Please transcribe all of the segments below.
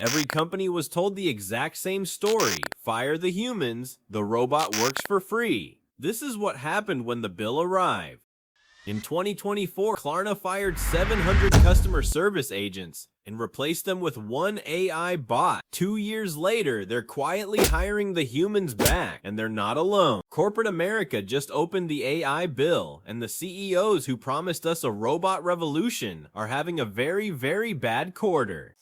Every company was told the exact same story. Fire the humans, the robot works for free. This is what happened when the bill arrived. In 2024, Klarna fired 700 customer service agents and replaced them with one AI bot. 2 years later, they're quietly hiring the humans back, and they're not alone. Corporate America just opened the AI bill, and the CEOs who promised us a robot revolution are having a very, very bad quarter.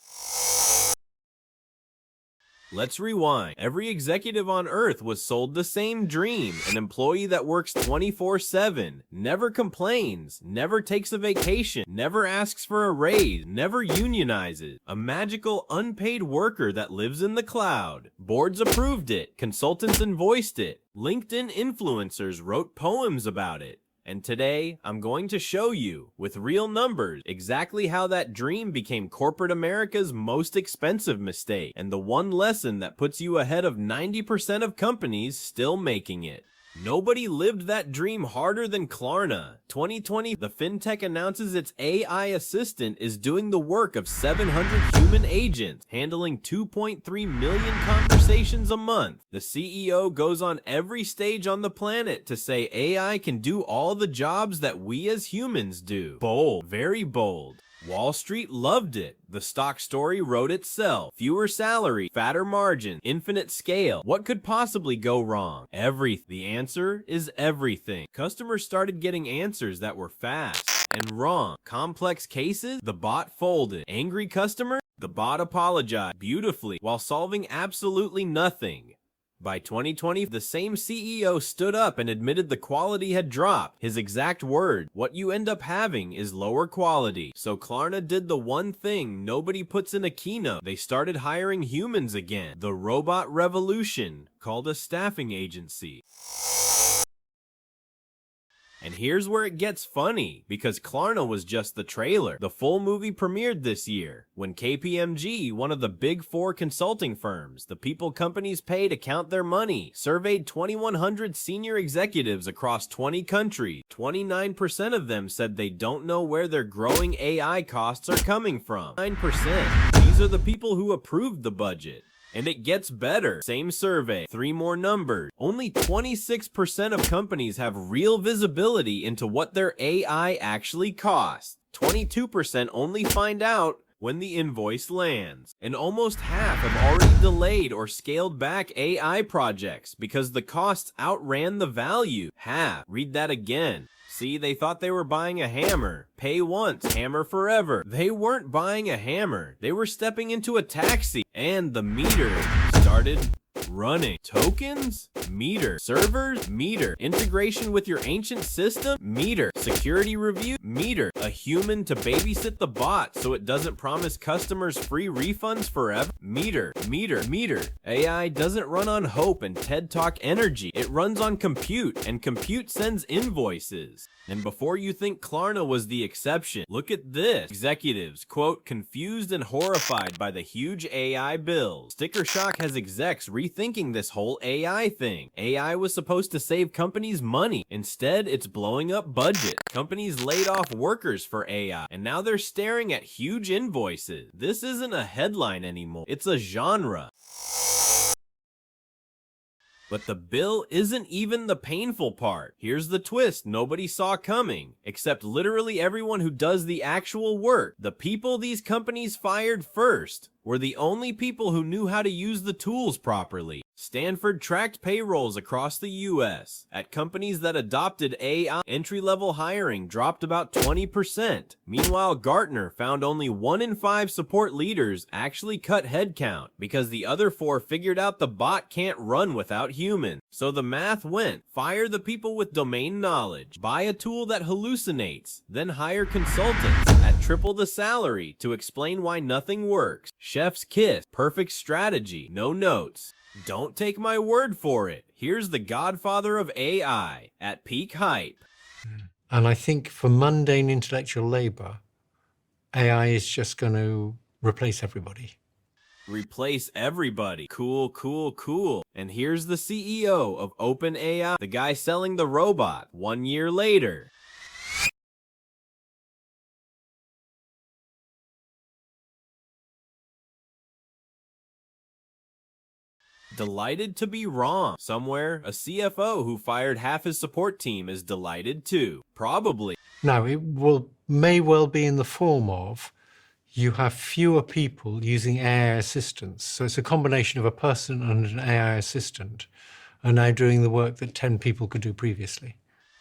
Let's rewind. Every executive on Earth was sold the same dream. An employee that works 24/7, never complains, never takes a vacation, never asks for a raise, never unionizes. A magical unpaid worker that lives in the cloud. Boards approved it, consultants invoiced it, LinkedIn influencers wrote poems about it. And today, I'm going to show you, with real numbers, exactly how that dream became corporate America's most expensive mistake, and the one lesson that puts you ahead of 90% of companies still making it. Nobody lived that dream harder than Klarna. 2020, the fintech announces its AI assistant is doing the work of 700 human agents, handling 2.3 million conversations a month. The CEO goes on every stage on the planet to say AI can do all the jobs that we as humans do. Bold, very bold. Wall Street loved it. The stock story wrote itself. Fewer salary, fatter margin, infinite scale. What could possibly go wrong? Everything. The answer is everything. Customers started getting answers that were fast and wrong. Complex cases? The bot folded. Angry customer? The bot apologized beautifully while solving absolutely nothing. By 2020, the same CEO stood up and admitted the quality had dropped. His exact word, what you end up having is lower quality. So Klarna did the one thing nobody puts in a keynote. They started hiring humans again. The robot revolution, called a staffing agency. And here's where it gets funny, because Klarna was just the trailer. The full movie premiered this year, when KPMG, one of the big 4 consulting firms, the people companies pay to count their money, surveyed 2,100 senior executives across 20 countries. 29% of them said they don't know where their growing AI costs are coming from. 9%. These are the people who approved the budget. And it gets better. Same survey, 3 more numbers. Only 26% of companies have real visibility into what their AI actually costs. 22% only find out when the invoice lands. And almost half have already delayed or scaled back AI projects because the costs outran the value. Half. Read that again. See, they thought they were buying a hammer. Pay once, hammer forever. They weren't buying a hammer. They were stepping into a taxi. And the meter started running. Tokens? Meter. Servers? Meter. Integration with your ancient system? Meter. Security review? Meter. A human to babysit the bot so it doesn't promise customers free refunds forever? Meter. Meter. Meter. AI doesn't run on hope and TED Talk energy. It runs on compute, and compute sends invoices. And before you think Klarna was the exception, look at this. Executives, quote, confused and horrified by the huge AI bill. Sticker Shock has execs rethinking this whole AI thing. AI was supposed to save companies money. Instead, it's blowing up budget. Companies laid off workers for AI, and now they're staring at huge invoices. This isn't a headline anymore. It's a genre. But the bill isn't even the painful part. Here's the twist nobody saw coming, except literally everyone who does the actual work. The people these companies fired first were the only people who knew how to use the tools properly. Stanford tracked payrolls across the US. At companies that adopted AI, entry-level hiring dropped about 20%. Meanwhile, Gartner found only 1 in 5 support leaders actually cut headcount because the other 4 figured out the bot can't run without humans. So the math went, fire the people with domain knowledge, buy a tool that hallucinates, then hire consultants at triple the salary to explain why nothing works. Chef's kiss, perfect strategy, no notes. Don't take my word for it. Here's the godfather of AI at peak hype. And I think for mundane intellectual labor, AI is just going to replace everybody. Replace everybody. Cool, cool, cool. And here's the CEO of OpenAI, the guy selling the robot 1 year later. delighted to be wrong. Somewhere, a CFO who fired half his support team is delighted too. Probably. Now, may well be in the form of you have fewer people using AI assistants. So it's a combination of a person and an AI assistant are now doing the work that 10 people could do previously.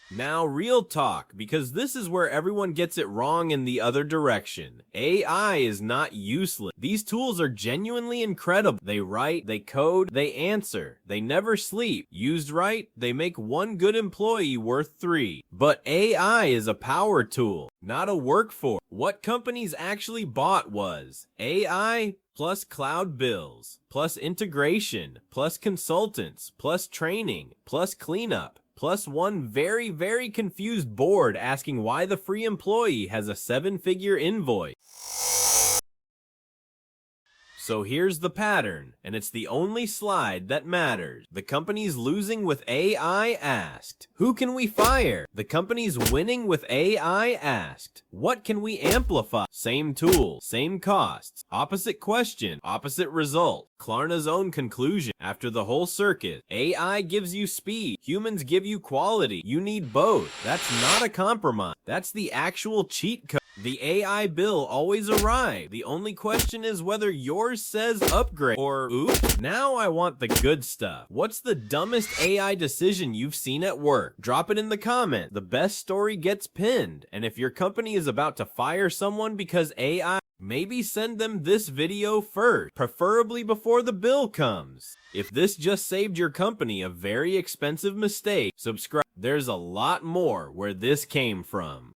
Now, real talk, because this is where everyone gets it wrong in the other direction. AI is not useless. These tools are genuinely incredible. They write, they code, they answer. They never sleep. Used right, they make one good employee worth 3. But AI is a power tool, not a workforce. What companies actually bought was AI plus cloud bills, plus integration, plus consultants, plus training, plus cleanup, plus one very, very confused board asking why the free employee has a 7-figure invoice. So here's the pattern, and it's the only slide that matters. The companies losing with AI asked, who can we fire? The companies winning with AI asked, what can we amplify? Same tool, same costs, opposite question, opposite result. Klarna's own conclusion. After the whole circuit, AI gives you speed, humans give you quality. You need both. That's not a compromise. That's the actual cheat code. The AI bill always arrives. The only question is whether yours says upgrade or oops. Now I want the good stuff. What's the dumbest AI decision you've seen at work? Drop it in the comments. The best story gets pinned. And if your company is about to fire someone because AI, maybe send them this video first, preferably before the bill comes. If this just saved your company a very expensive mistake, subscribe. There's a lot more where this came from.